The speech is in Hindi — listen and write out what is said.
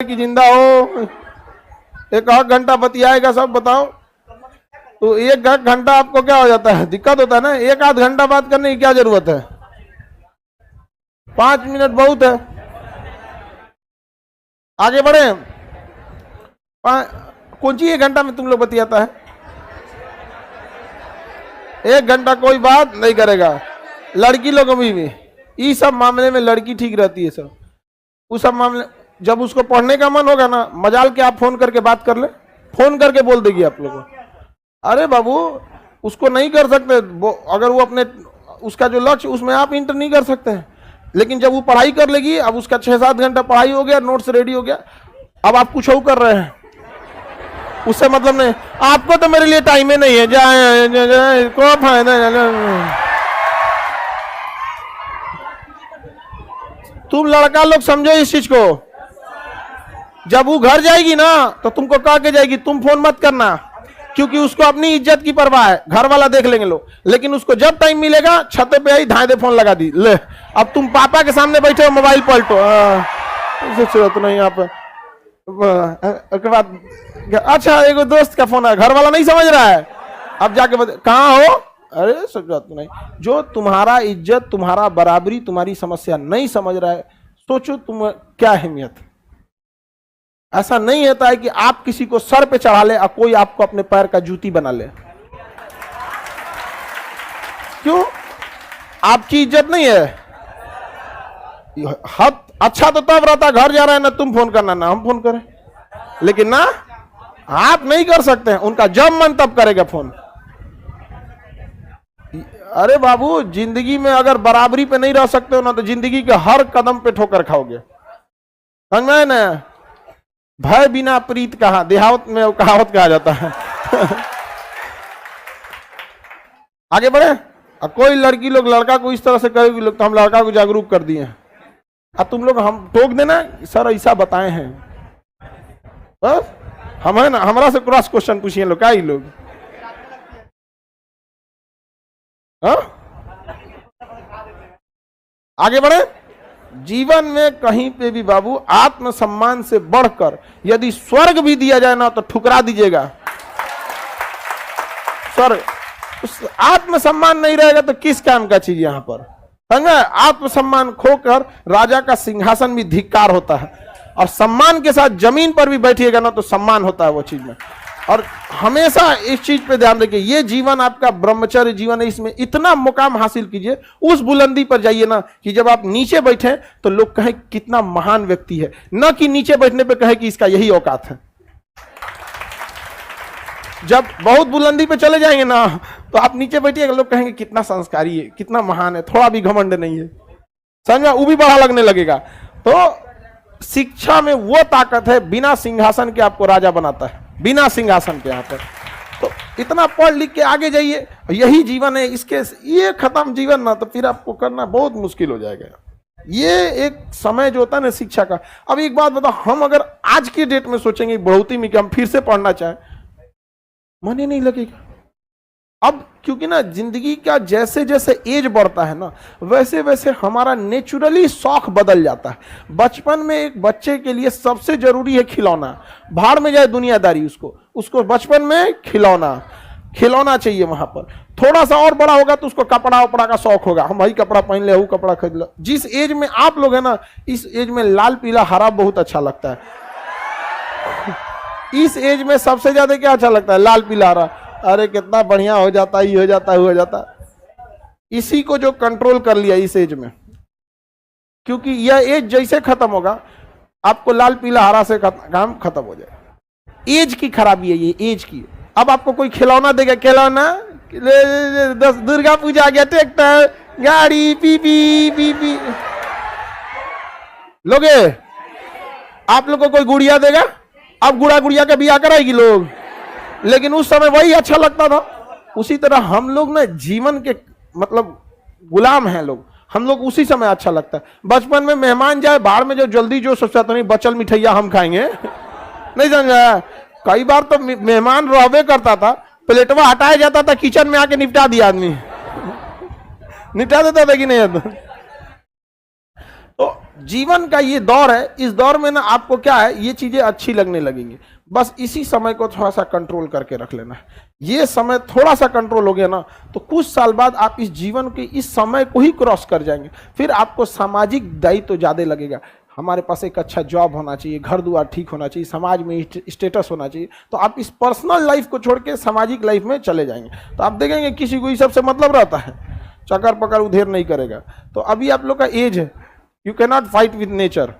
कि जिंदा हो, एक आध घंटा बतियाएगा सब, बताओ। तो एक घंटा आपको क्या हो जाता है, दिक्कत होता है ना। एक आध घंटा बात करने की क्या जरूरत है, 5 मिनट बहुत है। आगे बढ़े। कौन सी 1 घंटा में तुम लोग बतियाता है? 1 घंटा कोई बात नहीं करेगा। लड़की लोग अभी भी इस सब मामले में लड़की ठीक रहती है सब। उस सब मामले जब उसको पढ़ने का मन होगा ना, मजाल के आप फोन करके बात कर ले, फोन करके बोल देगी आप लोगों को। अरे बाबू उसको नहीं कर सकते अगर वो अपने उसका जो लक्ष्य उसमें आप इंटर नहीं कर सकते हैं। लेकिन जब वो पढ़ाई कर लेगी, अब उसका 6-7 घंटा पढ़ाई हो गया, नोट्स रेडी हो गया, अब आप कुछ और कर रहे हैं, उससे मतलब नहीं। आपको तो मेरे लिए टाइम ही नहीं है, जाए को फायदा। तुम लड़का लोग समझो इस चीज को। जब वो घर जाएगी ना तो तुमको कह के जाएगी तुम फोन मत करना, क्योंकि उसको अपनी इज्जत की परवाह है, घर वाला देख लेंगे लोग। लेकिन उसको जब टाइम मिलेगा छत पे आई धाए दे फोन लगा दी, ले अब तुम पापा के सामने बैठे हो मोबाइल पलटो। तो नहीं आप के बाद अच्छा एगो दोस्त का फोन है, घर वाला नहीं समझ रहा है, अब जाके कहाँ हो, अरे सब बात नहीं। जो तुम्हारा इज्जत, तुम्हारा बराबरी, तुम्हारी समस्या नहीं समझ रहा है, सोचो तुम क्या अहमियत। ऐसा नहीं होता है कि आप किसी को सर पे चढ़ा ले और कोई आपको अपने पैर का जूती बना ले। क्यों? आपकी इज्जत नहीं है। हद अच्छा तो तब रहता घर जा रहा है ना तुम फोन करना ना हम फोन करें, लेकिन ना आप नहीं कर सकते हैं। उनका जब मन तब करेगा फोन। अरे बाबू जिंदगी में अगर बराबरी पे नहीं रह सकते हो ना तो जिंदगी के हर कदम पे ठोकर खाओगे, समझ में ना। भय बिना प्रीत कहा, देहावत में कहावत कहा जाता है। आगे बढ़े। अब कोई लड़की लोग लड़का को इस तरह से करेगी लोग तो हम लड़का को जागरूक कर दिए हैं। अब तुम लोग हम टोक देना सर ऐसा बताए हैं, बस हम है ना हमारा से क्रॉस क्वेश्चन पूछिए लोग, क्या ही लोग आगे बढ़े। जीवन में कहीं पे भी बाबू आत्मसम्मान से बढ़कर यदि स्वर्ग भी दिया जाए ना तो ठुकरा दीजिएगा। स्वर्ग उस आत्मसम्मान नहीं रहेगा तो किस काम का चीज यहां पर, समझे। आत्मसम्मान खोकर राजा का सिंहासन भी धिक्कार होता है, और सम्मान के साथ जमीन पर भी बैठिएगा ना तो सम्मान होता है वो चीज में। और हमेशा इस चीज पे ध्यान रखिए, ये जीवन आपका ब्रह्मचर्य जीवन है, इसमें इतना मुकाम हासिल कीजिए, उस बुलंदी पर जाइए ना कि जब आप नीचे बैठे तो लोग कहें कितना महान व्यक्ति है, न कि नीचे बैठने पे कहे कि इसका यही औकात है। जब बहुत बुलंदी पे चले जाएंगे ना तो आप नीचे बैठिएगा, लोग कहेंगे कितना संस्कारी है, कितना महान है, थोड़ा भी घमंड नहीं है, समझा। वो भी बड़ा लगने लगेगा। तो शिक्षा में वो ताकत है, बिना सिंहासन के आपको राजा बनाता है, बिना सिंहासन के। यहाँ पर तो इतना पढ़ लिख के आगे जाइए, यही जीवन है। इसके ये खत्म जीवन ना तो फिर आपको करना बहुत मुश्किल हो जाएगा। ये एक समय जो होता है ना शिक्षा का। अब एक बात बताओ, हम अगर आज की डेट में सोचेंगे बढ़ोतरी में कि हम फिर से पढ़ना चाहें, मन ही नहीं लगेगा। अब क्योंकि ना जिंदगी का जैसे जैसे एज बढ़ता है ना वैसे वैसे हमारा नेचुरली शौक बदल जाता है। बचपन में एक बच्चे के लिए सबसे जरूरी है खिलौना, भाड़ में जाए दुनियादारी, उसको बचपन में खिलौना चाहिए। वहां पर थोड़ा सा और बड़ा होगा तो उसको कपड़ा उपड़ा का शौक होगा, हम वही कपड़ा पहन ले, वो कपड़ा खरीद लो। जिस एज में आप लोग है ना, इस एज में लाल पीला हरा बहुत अच्छा लगता है। इस एज में सबसे ज्यादा क्या अच्छा लगता है? लाल पीला हरा। अरे कितना बढ़िया हो जाता है, ये हो जाता है, वो हो जाता है। इसी को जो कंट्रोल कर लिया इस एज में, क्योंकि यह एज जैसे खत्म होगा आपको लाल पीला हरा से काम खत्म हो जाएगा। एज की खराबी है ये, एज की। अब आपको कोई खिलौना देगा, खिलौना दुर्गा पूजा आ गया, ट्रैक्टर, गाड़ी, पीपी लोगे। आप लोग को कोई गुड़िया देगा, अब गुड़िया का बियाह कराएगी लोग, लेकिन उस समय वही अच्छा लगता था। उसी तरह हम लोग ना जीवन के मतलब गुलाम हैं लोग, हम लोग उसी समय अच्छा लगता है। बचपन में मेहमान जाए बाहर में जो जल्दी जो सोचता तो नहीं बचल मिठाइया हम खाएंगे, नहीं समझा। कई बार तो मेहमान रहबे करता था, प्लेटवा हटाया जाता था, किचन में आके निपटा दिया आदमी, निपटा देता था कि नहीं। तो जीवन का ये दौर है, इस दौर में ना आपको क्या है, ये चीजें अच्छी लगने लगेंगी। बस इसी समय को थोड़ा सा कंट्रोल करके रख लेना है। ये समय थोड़ा सा कंट्रोल हो गया ना, तो कुछ साल बाद आप इस जीवन के इस समय को ही क्रॉस कर जाएंगे। फिर आपको सामाजिक दायित्व तो ज्यादा लगेगा। हमारे पास एक अच्छा जॉब होना चाहिए, घर द्वार ठीक होना चाहिए, समाज में स्टेटस होना चाहिए। तो आप इस पर्सनल लाइफ को छोड़ के सामाजिक लाइफ में चले जाएंगे। तो आप देखेंगे किसी को इस सबसे मतलब रहता है, चकर पकड़ उधेर नहीं करेगा। तो अभी आप लोग का एज है, you cannot fight with nature.